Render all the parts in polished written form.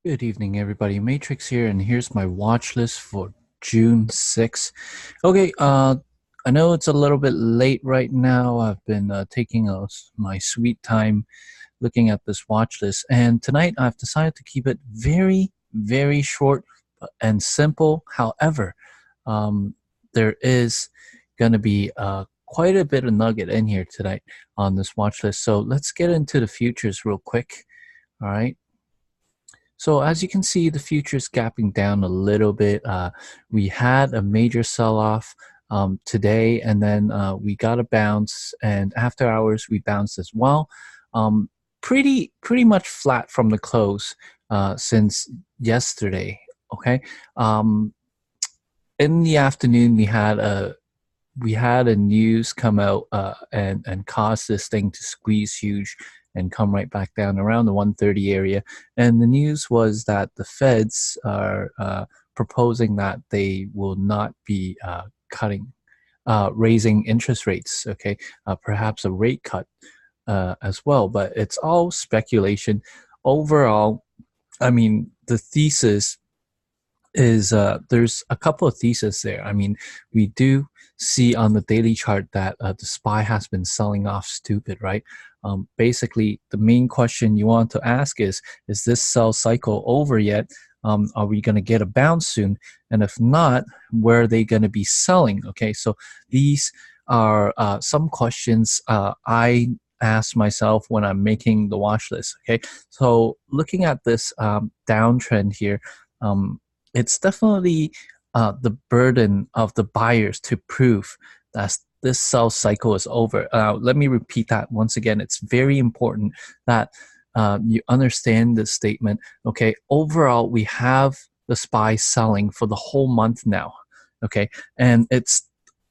Good evening, everybody. Matrix here, and here's my watch list for June 6th. Okay, I know it's a little bit late right now. I've been taking my sweet time looking at this watch list, and tonight I've decided to keep it very, very short and simple. However, um, there is going to be quite a bit of nugget in here tonight on this watch list. So let's get into the futures real quick. All right. So as you can see, the future's gapping down a little bit. We had a major sell-off today, and then we got a bounce, and after hours we bounced as well. Um, pretty much flat from the close since yesterday. Okay. Um, in the afternoon, we had a news come out and cause this thing to squeeze huge and come right back down around the 130 area. And the news was that the Feds are proposing that they will not be raising interest rates. Okay, perhaps a rate cut as well, but it's all speculation. Overall, I mean, the thesis is there's a couple of theses there. I mean, we do see on the daily chart that the SPY has been selling off stupid, right? Basically, the main question you want to ask is this sell cycle over yet? Are we going to get a bounce soon? And if not, where are they going to be selling? Okay, so these are some questions I ask myself when I'm making the watch list. Okay, so looking at this downtrend here, um, it's definitely the burden of the buyers to prove that this sell cycle is over. Let me repeat that once again. It's very important that you understand this statement. Okay, overall, we have the SPY selling for the whole month now. Okay, and it's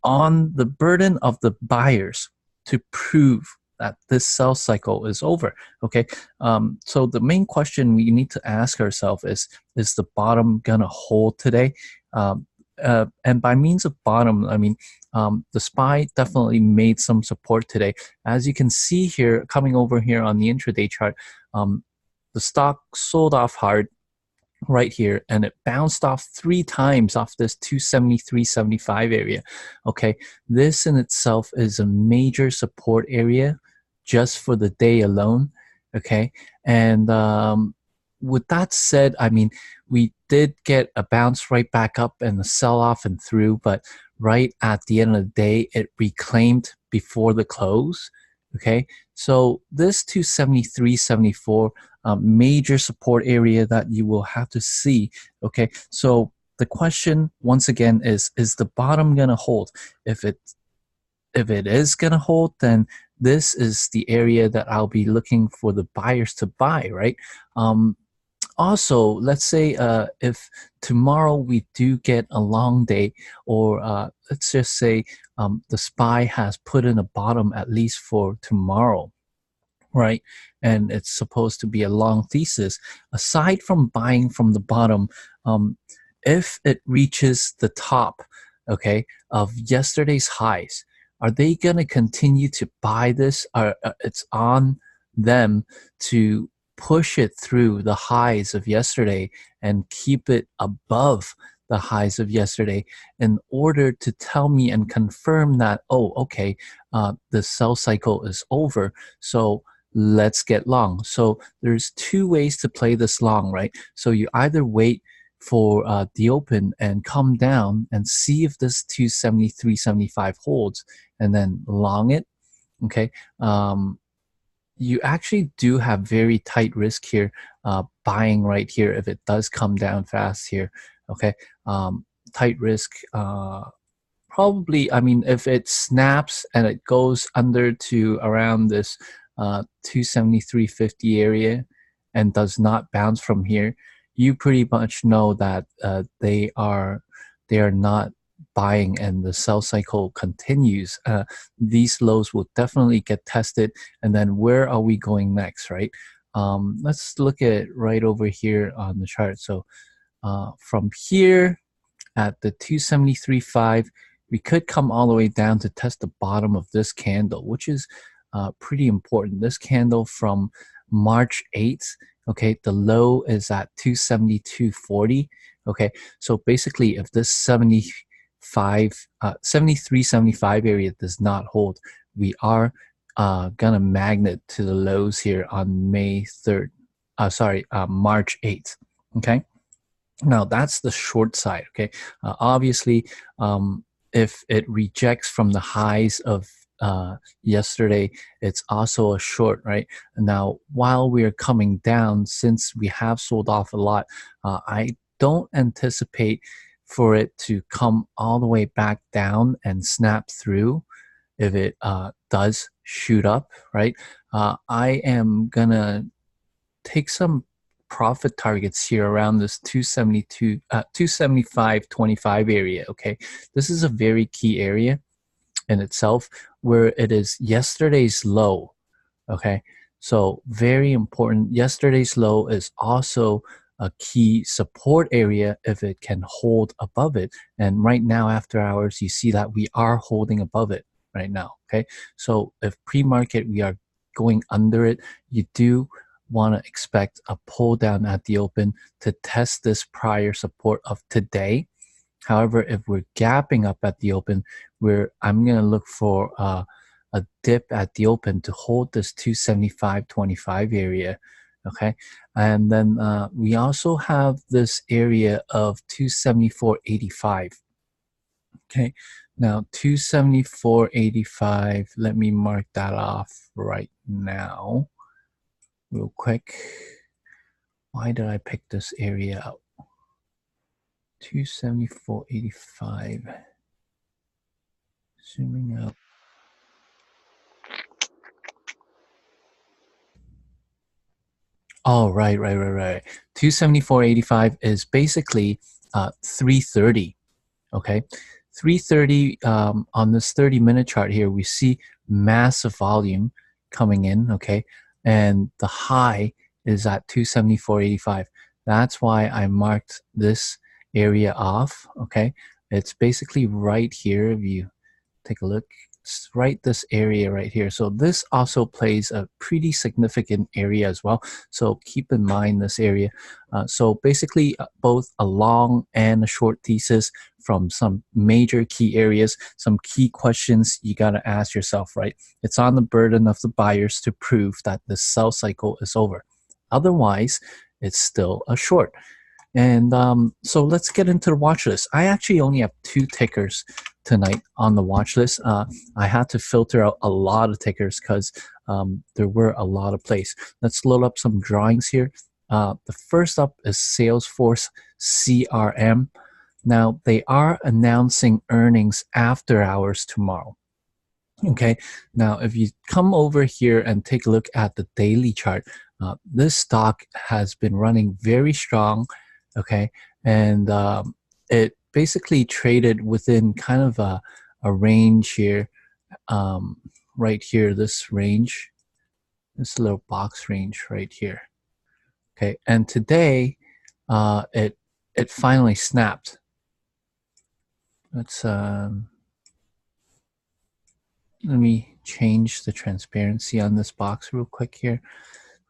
on the burden of the buyers to prove that this sell cycle is over. Okay, so the main question we need to ask ourselves is the bottom gonna hold today? And by means of bottom, I mean the SPY definitely made some support today. As you can see here, coming over here on the intraday chart, the stock sold off hard right here, and it bounced off 3 times off this 273.75 area. Okay, this in itself is a major support area just for the day alone. Okay, and with that said, I mean, we did get a bounce right back up and a sell off and through, but right at the end of the day, it reclaimed before the close. Okay, so this 273.74 major support area that you will have to see. Okay, so the question once again is the bottom gonna hold? If it is gonna hold, then this is the area that I'll be looking for the buyers to buy, right? Also, let's say if tomorrow we do get a long day, or let's just say the SPY has put in a bottom at least for tomorrow, right? And it's supposed to be a long thesis. Aside from buying from the bottom, um, if it reaches the top, okay, of yesterday's highs, are they going to continue to buy this? Or it's on them to push it through the highs of yesterday and keep it above the highs of yesterday in order to tell me and confirm that, oh, okay, the sell cycle is over. So let's get long. So there's 2 ways to play this long, right? So you either wait for the open and come down and see if this 273.75 holds and then long it. Okay. You actually do have very tight risk here, buying right here if it does come down fast here. Okay. Tight risk. Probably, I mean, if it snaps and it goes under to around this 273.50 area and does not bounce from here, you pretty much know that they are not buying and the sell cycle continues. These lows will definitely get tested, and then where are we going next, right? Let's look at it right over here on the chart. So from here at the 273.5, we could come all the way down to test the bottom of this candle, which is pretty important. This candle from March 8th Okay, the low is at 272.40. Okay, so basically if this 73.75 area does not hold, we are gonna magnet to the lows here on May 3rd. March 8th. Okay, now that's the short side. Okay, obviously, if it rejects from the highs of yesterday, it's also a short, right? Now, while we are coming down, since we have sold off a lot, I don't anticipate for it to come all the way back down and snap through. If it does shoot up, right? I am gonna take some profit targets here around this 275.25 area. Okay, this is a very key area in itself, where it is yesterday's low. Okay, so very important. Yesterday's low is also a key support area if it can hold above it, and right now after hours you see that we are holding above it right now. Okay, so if pre-market we are going under it, you do want to expect a pull down at the open to test this prior support of today. However, if we're gapping up at the open, I'm going to look for a dip at the open to hold this 275.25 area. Okay, and then we also have this area of 274.85. Okay, now 274.85. Let me mark that off right now, real quick. Why did I pick this area out? 274.85. Zooming out. Oh, right. 274.85 is basically 330. Okay, 330 on this 30-minute chart here, we see massive volume coming in. Okay, and the high is at 274.85. That's why I marked this area off. Okay, it's basically right here. If you take a look, it's right this area right here. So this also plays a pretty significant area as well, so keep in mind this area. So basically both a long and a short thesis from some major key areas, some key questions you got to ask yourself, right? It's on the burden of the buyers to prove that the sell cycle is over. Otherwise, it's still a short. And so let's get into the watch list. I actually only have 2 tickers tonight on the watch list. I had to filter out a lot of tickers because there were a lot of plays. Let's load up some drawings here. The first up is Salesforce CRM. Now, they are announcing earnings after hours tomorrow. Okay, now if you come over here and take a look at the daily chart, this stock has been running very strong. Okay, and it basically traded within kind of a range here, right here, this range, this little box range right here. Okay, and today it finally snapped. Let's let me change the transparency on this box real quick here.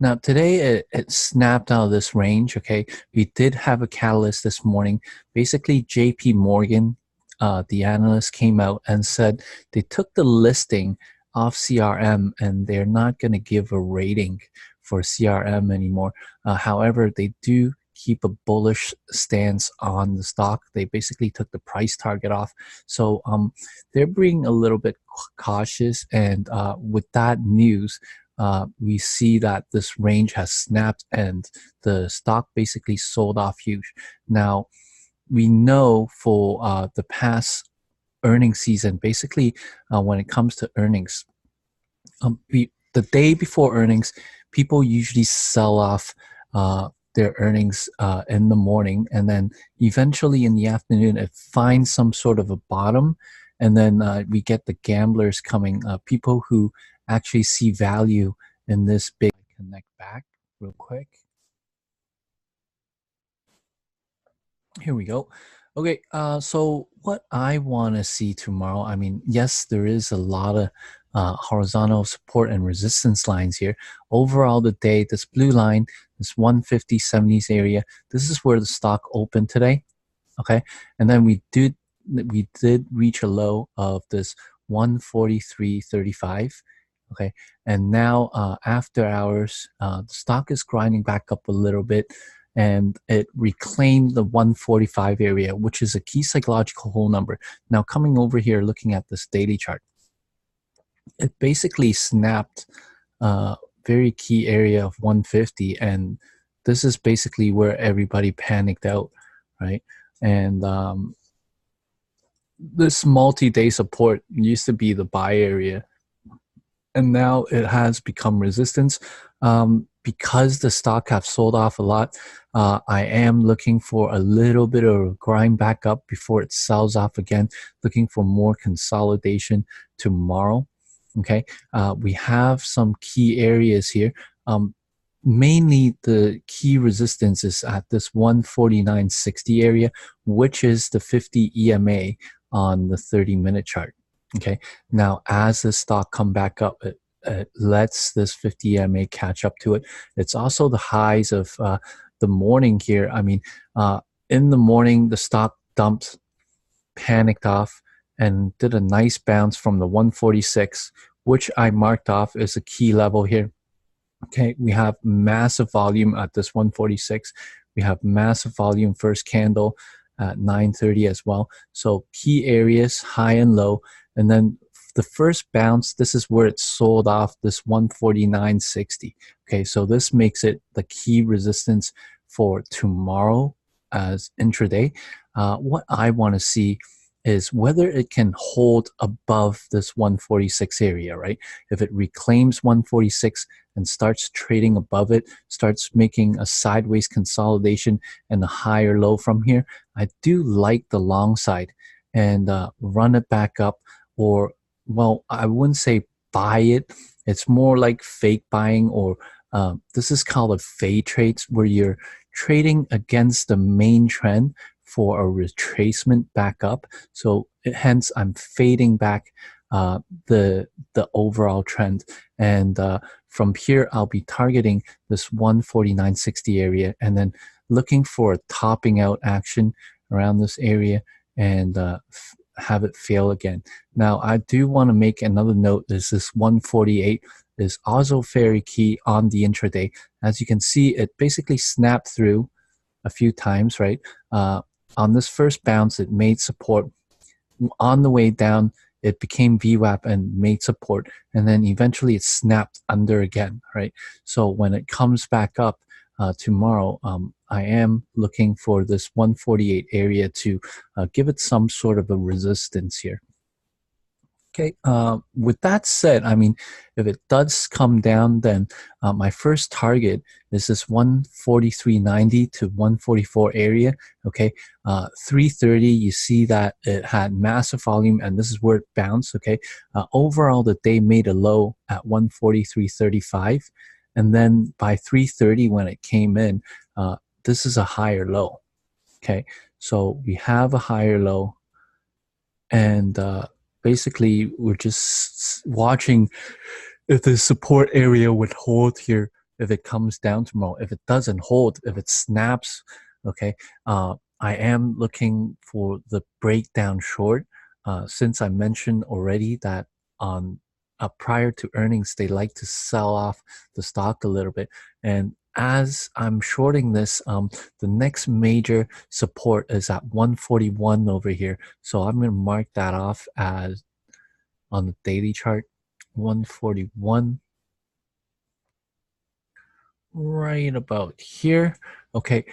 Now today it snapped out of this range. Okay, we did have a catalyst this morning. Basically, JP Morgan, the analyst, came out and said they took the listing off CRM and they're not going to give a rating for CRM anymore. However, they do keep a bullish stance on the stock. They basically took the price target off. So they're being a little bit cautious, and with that news, we see that this range has snapped and the stock basically sold off huge. Now, we know for the past earnings season, basically when it comes to earnings, the day before earnings, people usually sell off their earnings in the morning, and then eventually in the afternoon it finds some sort of a bottom, and then we get the gamblers coming, people who actually see value in this big connect back real quick. Here we go. Okay, so what I want to see tomorrow, I mean, yes, there is a lot of horizontal support and resistance lines here. Overall, the day, this blue line, this 150.70s area. This is where the stock opened today. Okay, and then we did reach a low of this 143.35. Okay, and now after hours, the stock is grinding back up a little bit, and it reclaimed the 145 area, which is a key psychological whole number. Now coming over here, looking at this daily chart, it basically snapped a very key area of 150, and this is basically where everybody panicked out, right? And this multi-day support used to be the buy area, and now it has become resistance. Because the stock have sold off a lot, I am looking for a little bit of a grind back up before it sells off again, looking for more consolidation tomorrow. Okay, we have some key areas here. Mainly the key resistance is at this 149.60 area, which is the 50 EMA on the 30-minute chart. Okay, now as the stock come back up, it lets this 50 EMA catch up to it. It's also the highs of the morning here. I mean, in the morning, the stock dumped, panicked off, and did a nice bounce from the 146, which I marked off as a key level here. Okay, we have massive volume at this 146. We have massive volume first candle at 9:30 as well. So key areas, high and low. And then the first bounce, this is where it sold off this 149.60. Okay, so this makes it the key resistance for tomorrow as intraday. What I want to see is whether it can hold above this 146 area, right? If it reclaims 146 and starts trading above it, starts making a sideways consolidation and a higher low from here, I do like the long side and run it back up, or, well, I wouldn't say buy it. It's more like fake buying, or this is called a fade trades, where you're trading against the main trend for a retracement back up. So hence I'm fading back the overall trend, and from here I'll be targeting this 149.60 area and then looking for a topping out action around this area and have it fail again. Now I do want to make another note, is this 148 is also very key on the intraday. As you can see, it basically snapped through a few times, right? On this first bounce, it made support. On the way down, it became VWAP and made support, and then eventually it snapped under again, right? So when it comes back up tomorrow, I am looking for this 148 area to give it some sort of a resistance here. Okay, with that said, I mean, if it does come down, then my first target is this 143.90 to 144 area. Okay, 330, you see that it had massive volume, and this is where it bounced. Okay, overall, the day made a low at 143.35, and then by 330, when it came in, this is a higher low. Okay, so we have a higher low, and basically, we're just watching if the support area would hold here, if it comes down tomorrow. If it doesn't hold, if it snaps, okay, I am looking for the breakdown short. Since I mentioned already that on prior to earnings, they like to sell off the stock a little bit. And as I'm shorting this, the next major support is at 141 over here. So I'm going to mark that off as on the daily chart, 141. Right about here. Okay,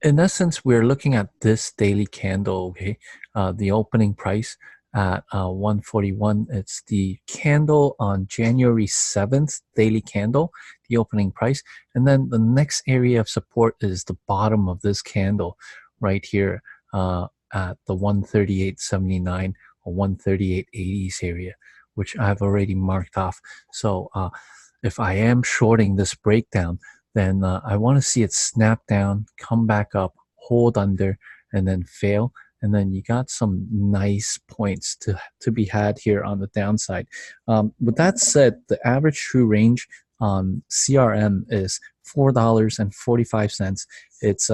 in essence, we're looking at this daily candle, okay? The opening price at 141. It's the candle on January 7th, daily candle, the opening price. And then the next area of support is the bottom of this candle right here at the 138.79 or 138.80s area, which I've already marked off. So if I am shorting this breakdown, then I want to see it snap down, come back up, hold under, and then fail. And then you got some nice points to be had here on the downside. With that said, the average true range on CRM is $4.45. It's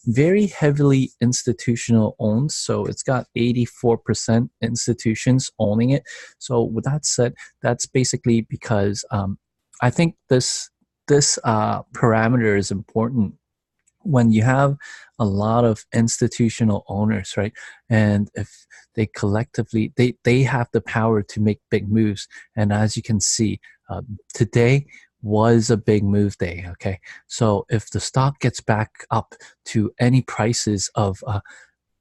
very heavily institutional owned, so it's got 84% institutions owning it. So with that said, that's basically because I think this parameter is important when you have a lot of institutional owners, right? And if they collectively they have the power to make big moves. And as you can see, today was a big move day. Okay, so if the stock gets back up to any prices of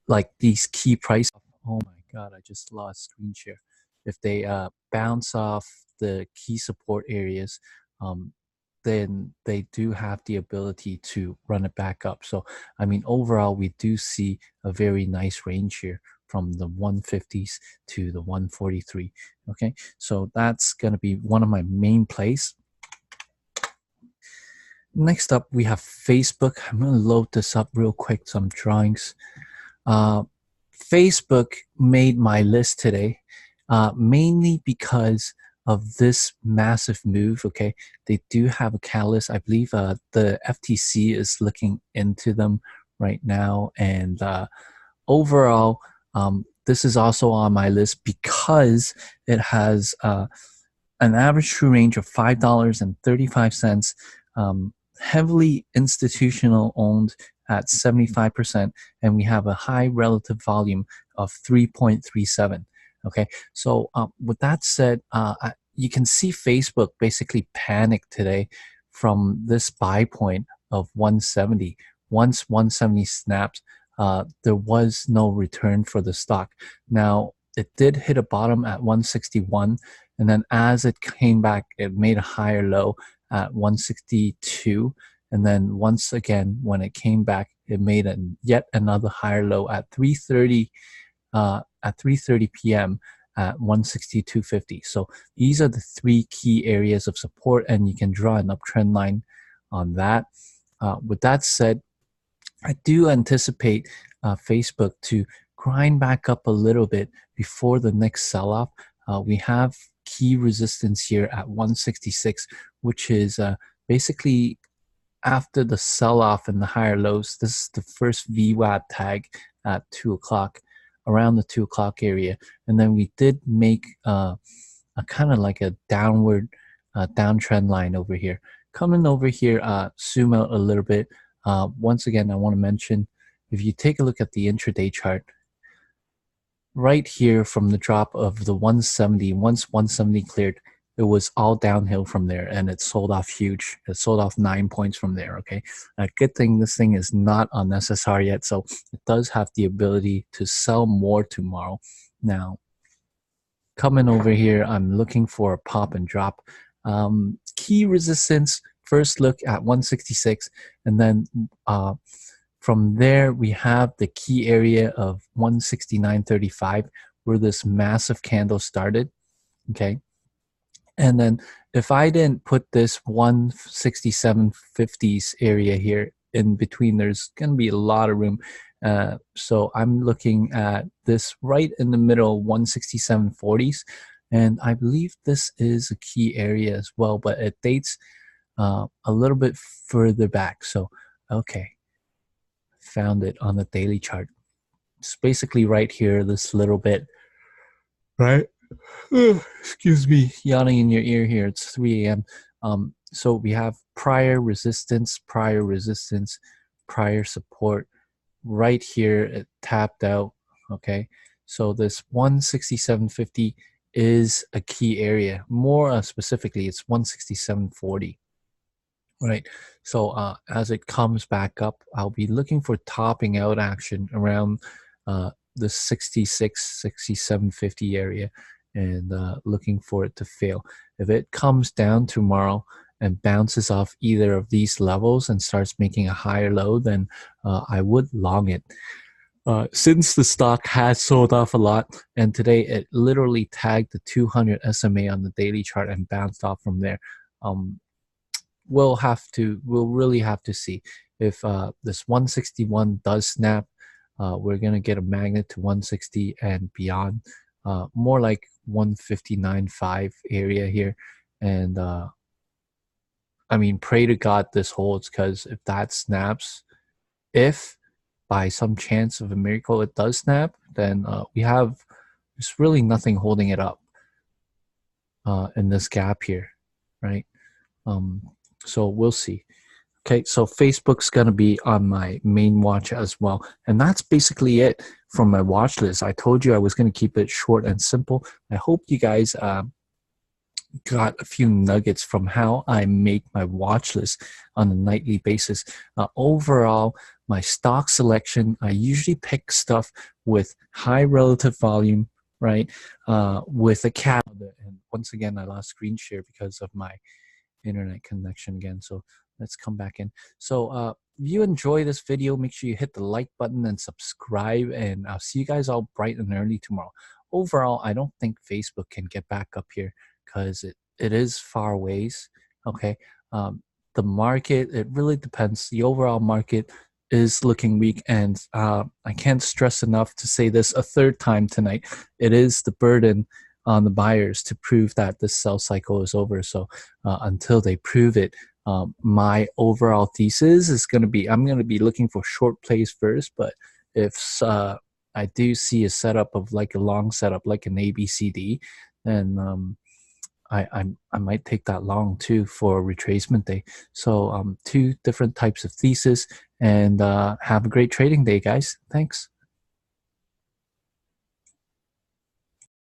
like these key prices, oh my god, I just lost screen share. If they bounce off the key support areas, um, then they do have the ability to run it back up. So I mean, overall, we do see a very nice range here from the 150s to the 143. Okay, so that's going to be one of my main plays. Next up, we have Facebook. I'm going to load this up real quick, some drawings. Facebook made my list today, mainly because of this massive move. Okay, they do have a catalyst. I believe the FTC is looking into them right now, and overall, this is also on my list because it has an average true range of $5.35. Heavily institutional owned at 75%, and we have a high relative volume of 3.37. Okay, so with that said, you can see Facebook basically panicked today from this buy point of 170. Once 170 snapped, there was no return for the stock. Now, it did hit a bottom at 161, and then as it came back, it made a higher low at 162. And then once again, when it came back, it made yet another higher low at 3:30 p.m. at 162.50. So these are the three key areas of support, and you can draw an uptrend line on that. With that said, I do anticipate Facebook to grind back up a little bit before the next sell-off. We have key resistance here at 166, which is basically after the sell-off and the higher lows. This is the first VWAP tag at 2 o'clock, around the 2 o'clock area. And then we did make a kind of like a downward downtrend line over here. Coming over here, zoom out a little bit. Once again, I want to mention, if you take a look at the intraday chart, right here from the drop of the 170, once 170 cleared, it was all downhill from there, and it sold off huge. It sold off 9 points from there. Okay, a good thing this thing is not on SSR yet, so it does have the ability to sell more tomorrow. Now, coming over here, I'm looking for a pop and drop. Key resistance, first look at 166, and then from there we have the key area of 169.35, where this massive candle started. Okay, and then if I didn't put this 167.50s area here in between, there's going to be a lot of room. So I'm looking at this right in the middle, 167.40s, and I believe this is a key area as well, but it dates a little bit further back. So okay, found it on the daily chart. It's basically right here, this little bit, right? Excuse me, yawning in your ear here. It's 3 a.m. So we have prior resistance, prior support. Right here, it tapped out. Okay, so this 167.50 is a key area. More specifically, it's 167.40. Right, so as it comes back up, I'll be looking for topping out action around the 66, 67.50 area, and looking for it to fail. If it comes down tomorrow and bounces off either of these levels and starts making a higher low, then I would long it. Since the stock has sold off a lot, and today it literally tagged the 200 SMA on the daily chart and bounced off from there. We'll really have to see if this 161 does snap. We're gonna get a magnet to 160 and beyond, more like 159.5 area here, and I mean, pray to God this holds, because if that snaps, if by some chance of a miracle it does snap, then there's really nothing holding it up in this gap here, right? Um, so we'll see. Okay, so Facebook's gonna be on my main watch as well, and that's basically it from my watch list. I told you I was gonna keep it short and simple. I hope you guys got a few nuggets from how I make my watch list on a nightly basis. Overall, my stock selection, I usually pick stuff with high relative volume, right? With a cap. And once again, I lost screen share because of my internet connection again. So let's come back in. So if you enjoy this video, make sure you hit the like button and subscribe, and I'll see you guys all bright and early tomorrow. Overall, I don't think Facebook can get back up here because it is far ways. Okay. The market, it really depends. The overall market is looking weak, and I can't stress enough to say this a third time tonight. It is the burden on the buyers to prove that this sell cycle is over. So until they prove it, my overall thesis is going to be, I'm going to be looking for short plays first, but if I do see a setup of like a long setup, like an ABCD, then I might take that long too for retracement day. So two different types of thesis, and have a great trading day, guys. Thanks.